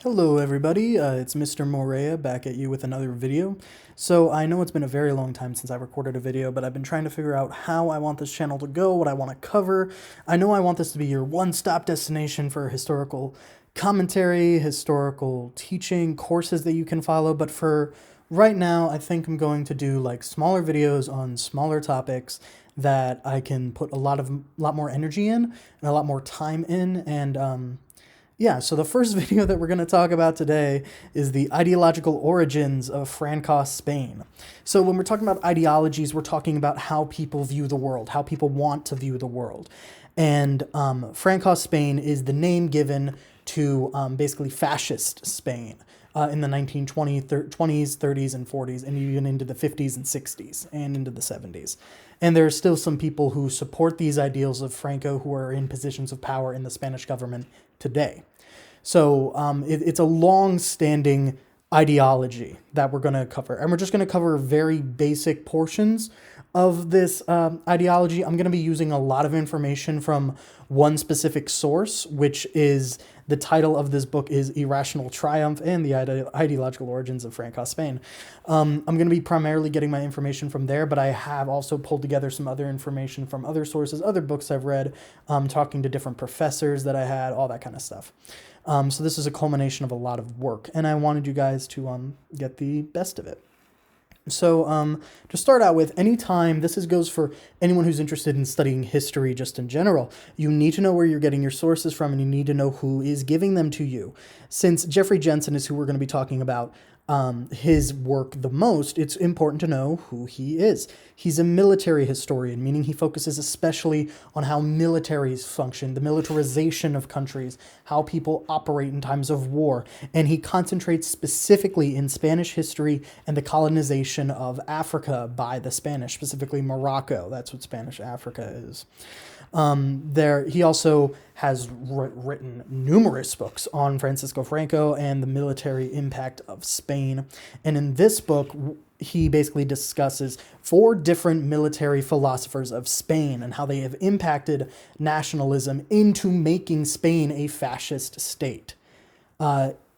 Hello everybody, it's Mr. Morea back at you with another video. So I know it's been a very long time since I recorded a video, but I've been trying to figure out how I want this channel to go, what I want to cover. I know I want this to be your one-stop destination for historical commentary, historical teaching, courses that you can follow, but for right now I think I'm going to do like smaller videos on smaller topics that I can put a lot more energy in and a lot more time in, and yeah, so the first video that we're going to talk about today is the ideological origins of Franco Spain. So when we're talking about ideologies, we're talking about how people view the world, how people want to view the world. And Franco Spain is the name given to basically fascist Spain in the 1920s, 30s, and 40s, and even into the 50s and 60s, and into the 70s. And there are still some people who support these ideals of Franco who are in positions of power in the Spanish government today. So it's a long-standing ideology that we're going to cover. And we're just going to cover very basic portions of this ideology. I'm going to be using a lot of information from one specific source, which is the title of this book is Irrational Triumph and the Ideological Origins of Franco Spain. I'm going to be primarily getting my information from there, but I have also pulled together some other information from other sources, other books I've read, talking to different professors that I had, all that kind of stuff. So this is a culmination of a lot of work, and I wanted you guys to get the best of it. So to start out with, anytime, goes for anyone who's interested in studying history just in general, you need to know where you're getting your sources from, and you need to know who is giving them to you. Since Geoffrey Jensen is who we're going to be talking about his work the most, it's important to know who he is. He's a military historian, meaning he focuses especially on how militaries function, the militarization of countries, how people operate in times of war, and he concentrates specifically in Spanish history and the colonization of Africa by the Spanish, specifically Morocco. That's what Spanish Africa is. He also has written numerous books on Francisco Franco and the military impact of Spain. And in this book, he basically discusses 4 different military philosophers of Spain and how they have impacted nationalism into making Spain a fascist state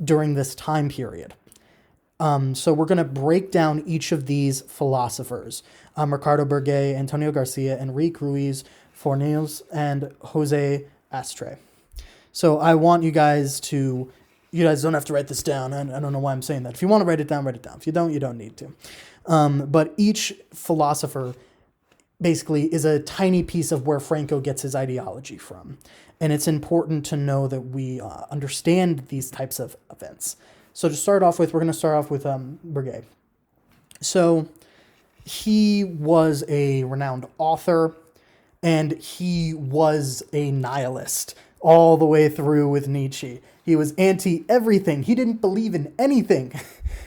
during this time period. So we're going to break down each of these philosophers, Ricardo Burguete, Antonio Garcia, Enrique Ruiz-Fornells, and Jose Astray. So I want you guys don't have to write this down. I don't know why I'm saying that. If you want to write it down, write it down. If you don't, you don't need to. But each philosopher basically is a tiny piece of where Franco gets his ideology from. And it's important to know that we understand these types of events. So to start off with, we're going to start off with Burguete. So he was a renowned author, and he was a nihilist all the way through with Nietzsche. He was anti-everything. He didn't believe in anything.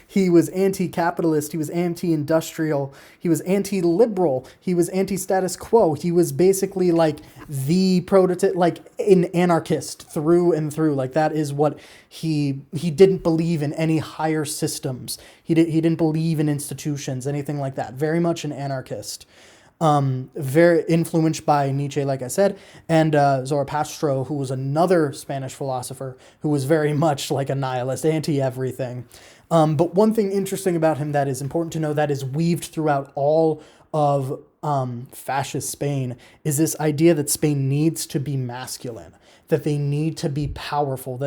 He was anti-capitalist. He was anti-industrial. He was anti-liberal. He was anti-status quo. He was basically like the prototype, like an anarchist through and through. Like that is what he didn't believe in any higher systems. He didn't believe in institutions, anything like that. Very much an anarchist. Very influenced by Nietzsche, like I said, and Zoroastro, who was another Spanish philosopher who was very much like a nihilist, anti-everything. But one thing interesting about him that is important to know that is weaved throughout all of fascist Spain is this idea that Spain needs to be masculine, that they need to be powerful,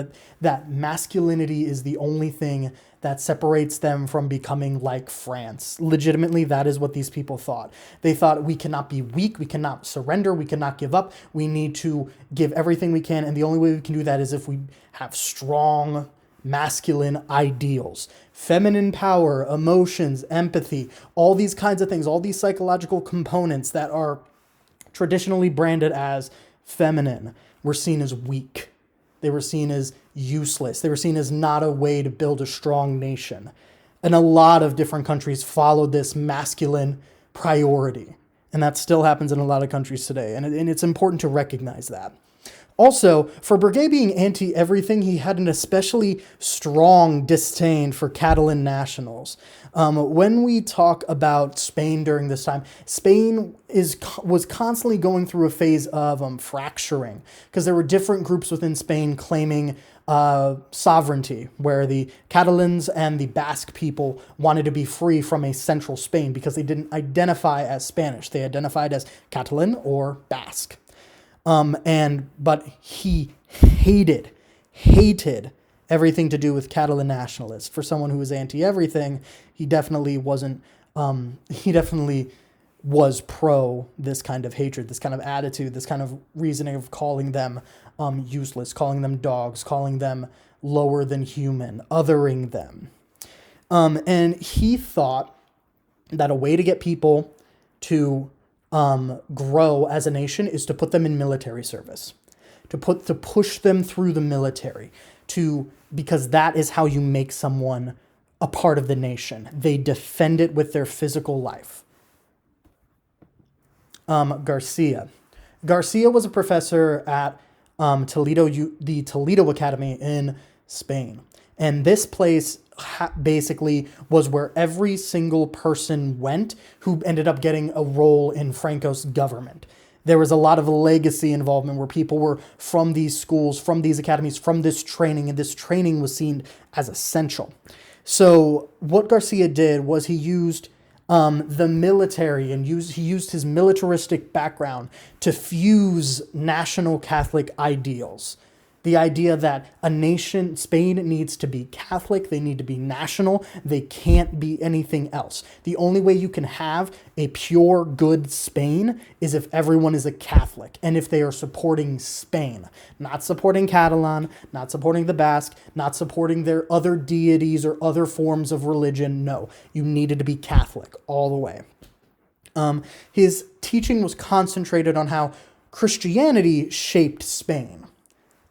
that masculinity is the only thing that separates them from becoming like France. Legitimately, that is what these people thought. They thought we cannot be weak, we cannot surrender, we cannot give up, we need to give everything we can, and the only way we can do that is if we have strong masculine ideals, feminine power, emotions, empathy, all these kinds of things, all these psychological components that are traditionally branded as feminine were seen as weak. They were seen as useless. They were seen as not a way to build a strong nation. And a lot of different countries followed this masculine priority. And that still happens in a lot of countries today. And it's important to recognize that. Also, for Burguete being anti-everything, he had an especially strong disdain for Catalan nationals. When we talk about Spain during this time, Spain was constantly going through a phase of fracturing, because there were different groups within Spain claiming sovereignty, where the Catalans and the Basque people wanted to be free from a central Spain because they didn't identify as Spanish. They identified as Catalan or Basque. But he hated everything to do with Catalan nationalists. For someone who was anti-everything, he definitely was pro this kind of hatred, this kind of attitude, this kind of reasoning of calling them useless, calling them dogs, calling them lower than human, othering them. And he thought that a way to get people to grow as a nation is to put them in military service, to push them through the military, because that is how you make someone a part of the nation. They defend it with their physical life. Garcia was a professor at the Toledo Academy in Spain, and this place basically was where every single person went who ended up getting a role in Franco's government. There was a lot of legacy involvement where people were from these schools, from these academies, from this training, and this training was seen as essential. So what Garcia did was he used the military, and he used his militaristic background to fuse national Catholic ideals. The idea that a nation, Spain, needs to be Catholic, they need to be national, they can't be anything else. The only way you can have a pure, good Spain is if everyone is a Catholic, and if they are supporting Spain, not supporting Catalan, not supporting the Basque, not supporting their other deities or other forms of religion. No, you needed to be Catholic all the way. His teaching was concentrated on how Christianity shaped Spain.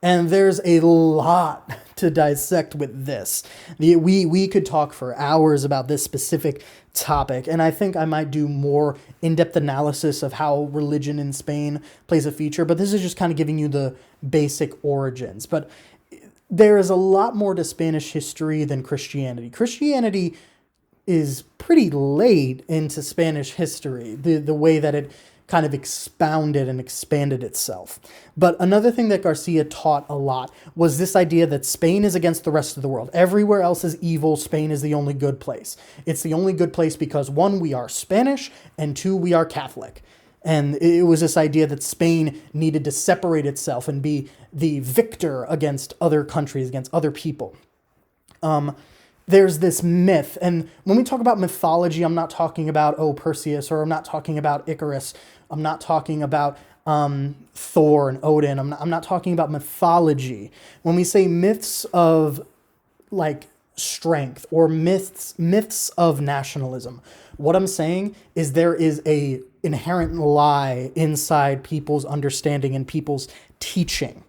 And there's a lot to dissect with this. We could talk for hours about this specific topic, and I think I might do more in-depth analysis of how religion in Spain plays a feature, but this is just kind of giving you the basic origins. But there is a lot more to Spanish history than Christianity. Christianity is pretty late into Spanish history, the way that it kind of expounded and expanded itself. But another thing that Garcia taught a lot was this idea that Spain is against the rest of the world. Everywhere else is evil. Spain is the only good place. It's the only good place because, one, we are Spanish, and two, we are Catholic. And it was this idea that Spain needed to separate itself and be the victor against other countries, against other people. There's this myth, and when we talk about mythology, I'm not talking about, Perseus, or I'm not talking about Icarus, I'm not talking about Thor and Odin, I'm not talking about mythology. When we say myths of, like, strength, or myths of nationalism, what I'm saying is there is a inherent lie inside people's understanding and people's teaching,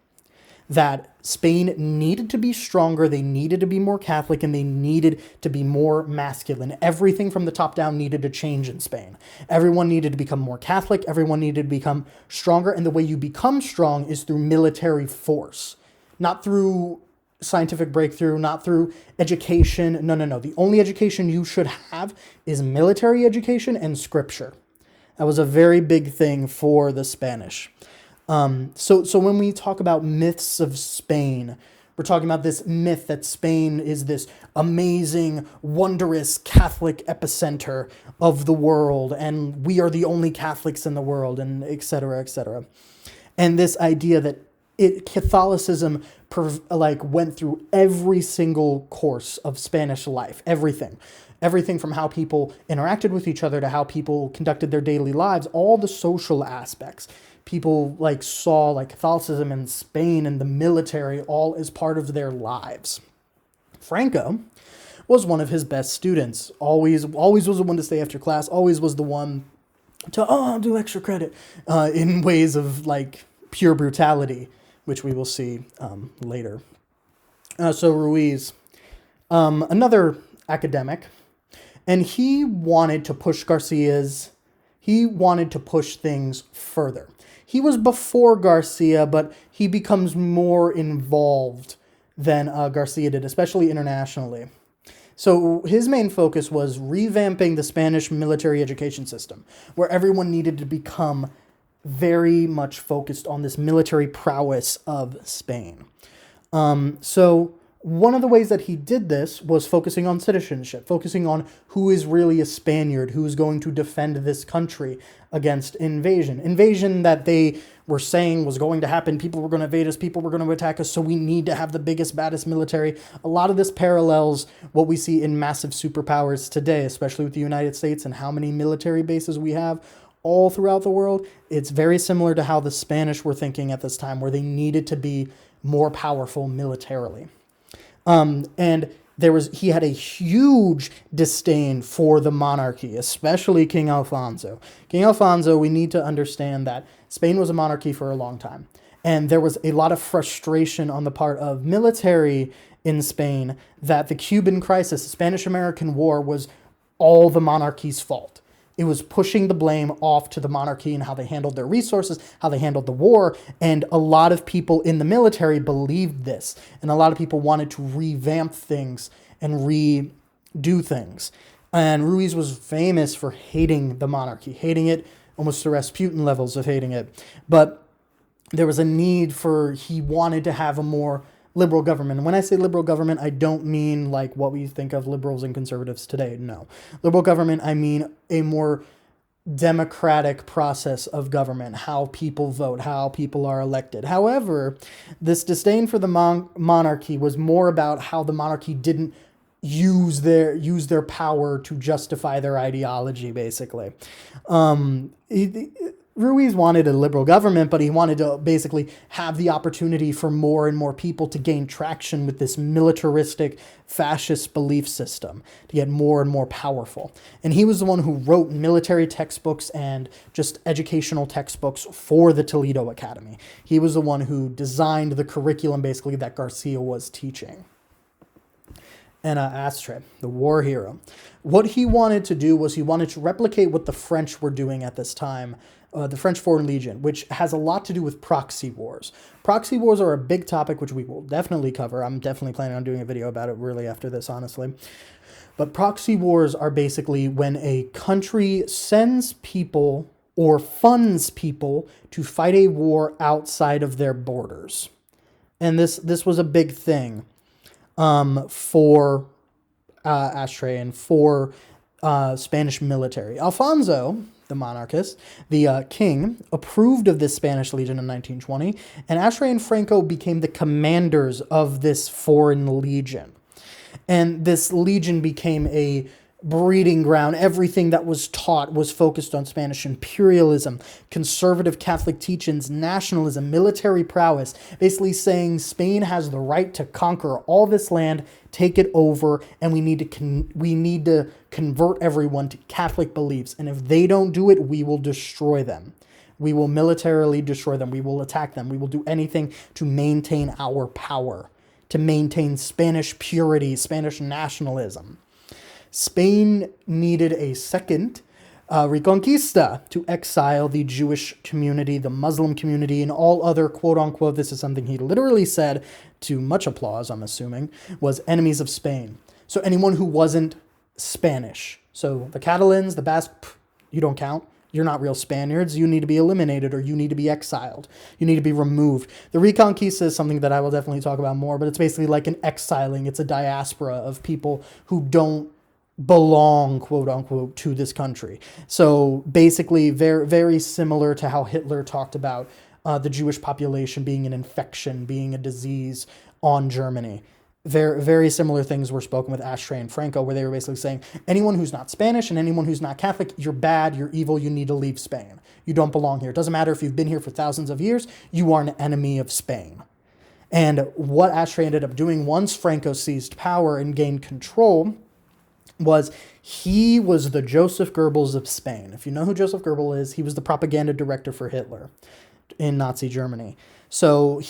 that Spain needed to be stronger, they needed to be more Catholic, and they needed to be more masculine. Everything from the top down needed to change in Spain. Everyone needed to become more Catholic, everyone needed to become stronger, and the way you become strong is through military force, not through scientific breakthrough, not through education. No. The only education you should have is military education and scripture. That was a very big thing for the Spanish. So when we talk about myths of Spain, we're talking about this myth that Spain is this amazing, wondrous Catholic epicenter of the world, and we are the only Catholics in the world, and et cetera, et cetera. And this idea that Catholicism went through every single course of Spanish life, everything from how people interacted with each other to how people conducted their daily lives, all the social aspects. People saw Catholicism in Spain and the military all as part of their lives. Franco was one of his best students. Always was the one to stay after class. Always was the one to do extra credit in ways of pure brutality, which we will see later. So Ruiz, another academic, and he wanted to push Garcia's He wanted to push things further. He was before Garcia, but he becomes more involved than Garcia did, especially internationally. So his main focus was revamping the Spanish military education system, where everyone needed to become very much focused on this military prowess of Spain. So one of the ways that he did this was focusing on citizenship, focusing on who is really a Spaniard, who is going to defend this country against invasion. Invasion that they were saying was going to happen. People were going to invade us. People were going to attack us. So we need to have the biggest, baddest military. A lot of this parallels what we see in massive superpowers today, especially with the United States and how many military bases we have all throughout the world. It's very similar to how the Spanish were thinking at this time, where they needed to be more powerful militarily. And he had a huge disdain for the monarchy, especially King Alfonso. King Alfonso, we need to understand that Spain was a monarchy for a long time. And there was a lot of frustration on the part of military in Spain that the Cuban crisis, the Spanish-American War, was all the monarchy's fault. It was pushing the blame off to the monarchy and how they handled their resources, how they handled the war. And a lot of people in the military believed this. And a lot of people wanted to revamp things and redo things. And Ruiz was famous for hating the monarchy, hating it, almost to Rasputin levels of hating it. But there was a need he wanted to have a more liberal government. And when I say liberal government, I don't mean like what we think of liberals and conservatives today. No. Liberal government, I mean a more democratic process of government, how people vote, how people are elected. However, this disdain for the monarchy was more about how the monarchy didn't use their power to justify their ideology, basically. Ruiz wanted a liberal government, but he wanted to basically have the opportunity for more and more people to gain traction with this militaristic fascist belief system, to get more and more powerful. And he was the one who wrote military textbooks and just educational textbooks for the Toledo Academy. He was the one who designed the curriculum, basically, that Garcia was teaching. And Astray, the war hero. What he wanted to do was he wanted to replicate what the French were doing at this time, the French Foreign Legion, which has a lot to do with proxy wars. Proxy wars are a big topic, which we will definitely cover. I'm definitely planning on doing a video about it really after this, honestly. But proxy wars are basically when a country sends people or funds people to fight a war outside of their borders. And this was a big thing for Astray and for Spanish military. Alfonso, the monarchist, the king, approved of this Spanish legion in 1920, and Astray and Franco became the commanders of this foreign legion. And this legion became a breeding ground. Everything that was taught was focused on Spanish imperialism, conservative Catholic teachings, nationalism, military prowess, basically saying Spain has the right to conquer all this land, take it over, and we need to convert everyone to Catholic beliefs. And if they don't do it, we will destroy them. We will militarily destroy them. We will attack them. We will do anything to maintain our power, to maintain Spanish purity, Spanish nationalism. Spain needed a second Reconquista to exile the Jewish community, the Muslim community, and all other quote-unquote, this is something he literally said, to much applause, I'm assuming, was enemies of Spain. So anyone who wasn't Spanish. So the Catalans, the Basques, you don't count. You're not real Spaniards. You need to be eliminated or you need to be exiled. You need to be removed. The Reconquista is something that I will definitely talk about more, but it's basically like an exiling. It's a diaspora of people who don't belong, quote unquote, to this country. So basically very, very similar to how Hitler talked about the Jewish population being an infection, being a disease on Germany. Very, very similar things were spoken with Astray and Franco, where they were basically saying, anyone who's not Spanish and anyone who's not Catholic, you're bad, you're evil, you need to leave Spain. You don't belong here. It doesn't matter if you've been here for thousands of years, you are an enemy of Spain. And what Astray ended up doing once Franco seized power and gained control was he was the Joseph Goebbels of Spain. If you know who Joseph Goebbels is, he was the propaganda director for Hitler in Nazi Germany. So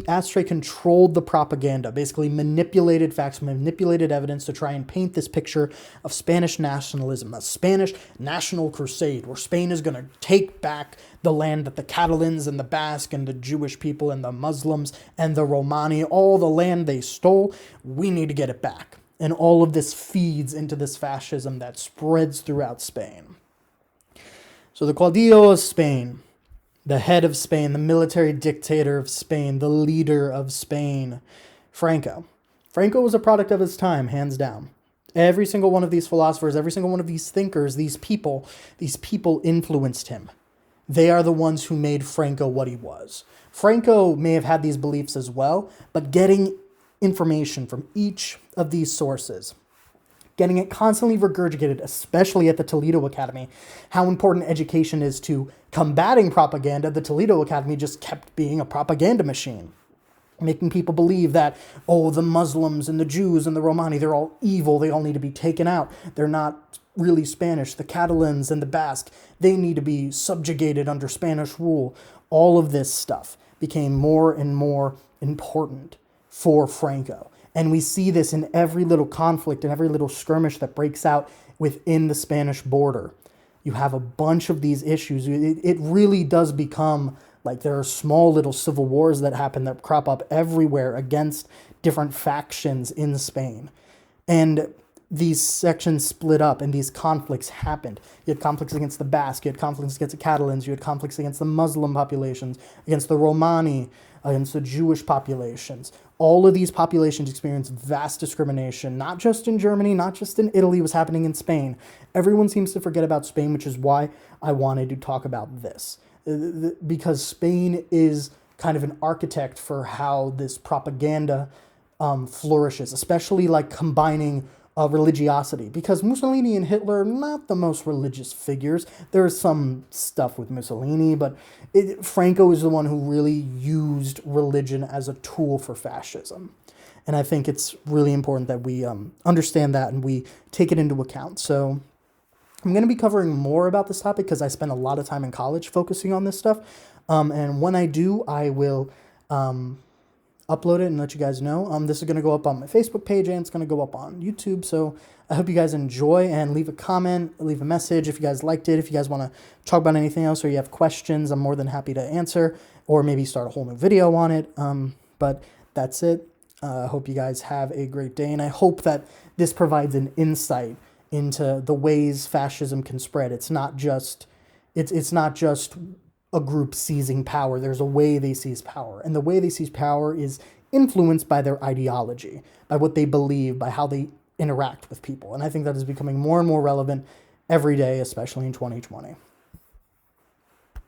Astray controlled the propaganda, basically manipulated facts, manipulated evidence to try and paint this picture of Spanish nationalism, a Spanish national crusade, where Spain is going to take back the land that the Catalans and the Basque and the Jewish people and the Muslims and the Romani, all the land they stole, we need to get it back. And all of this feeds into this fascism that spreads throughout Spain. So the Caudillo of Spain, the head of Spain, the military dictator of Spain, the leader of Spain, Franco. Franco was a product of his time, hands down. Every single one of these philosophers, every single one of these thinkers, these people influenced him. They are the ones who made Franco what he was. Franco may have had these beliefs as well, but getting information from each of these sources, getting it constantly regurgitated, especially at the Toledo Academy, how important education is to combating propaganda. The Toledo Academy just kept being a propaganda machine, making people believe that, oh, the Muslims and the Jews and the Romani, they're all evil, they all need to be taken out, they're not really Spanish. The Catalans and the Basque, they need to be subjugated under Spanish rule. All of this stuff became more and more important for Franco. And we see this in every little conflict and every little skirmish that breaks out within the Spanish border. You have a bunch of these issues. It really does become like there are small little civil wars that happen that crop up everywhere against different factions in Spain. And these sections split up and these conflicts happened. You had conflicts against the Basque, you had conflicts against the Catalans, you had conflicts against the Muslim populations, against the Romani, against the Jewish populations. All of these populations experienced vast discrimination, not just in Germany, not just in Italy, it was happening in Spain. Everyone seems to forget about Spain, which is why I wanted to talk about this. Because Spain is kind of an architect for how this propaganda flourishes, especially like combining religiosity, because Mussolini and Hitler are not the most religious figures. There's some stuff with Mussolini, but Franco is the one who really used religion as a tool for fascism. And I think it's really important that we understand that and we take it into account. So I'm going to be covering more about this topic because I spent a lot of time in college focusing on this stuff. And when I do, I will upload it and let you guys know. This is going to go up on my Facebook page and it's going to go up on YouTube. So I hope you guys enjoy and leave a comment, leave a message if you guys liked it. If you guys want to talk about anything else or you have questions, I'm more than happy to answer or maybe start a whole new video on it. But that's it. I hope you guys have a great day. And I hope that this provides an insight into the ways fascism can spread. It's not just a group seizing power. There's a way they seize power. And the way they seize power is influenced by their ideology, by what they believe, by how they interact with people. And I think that is becoming more and more relevant every day, especially in 2020.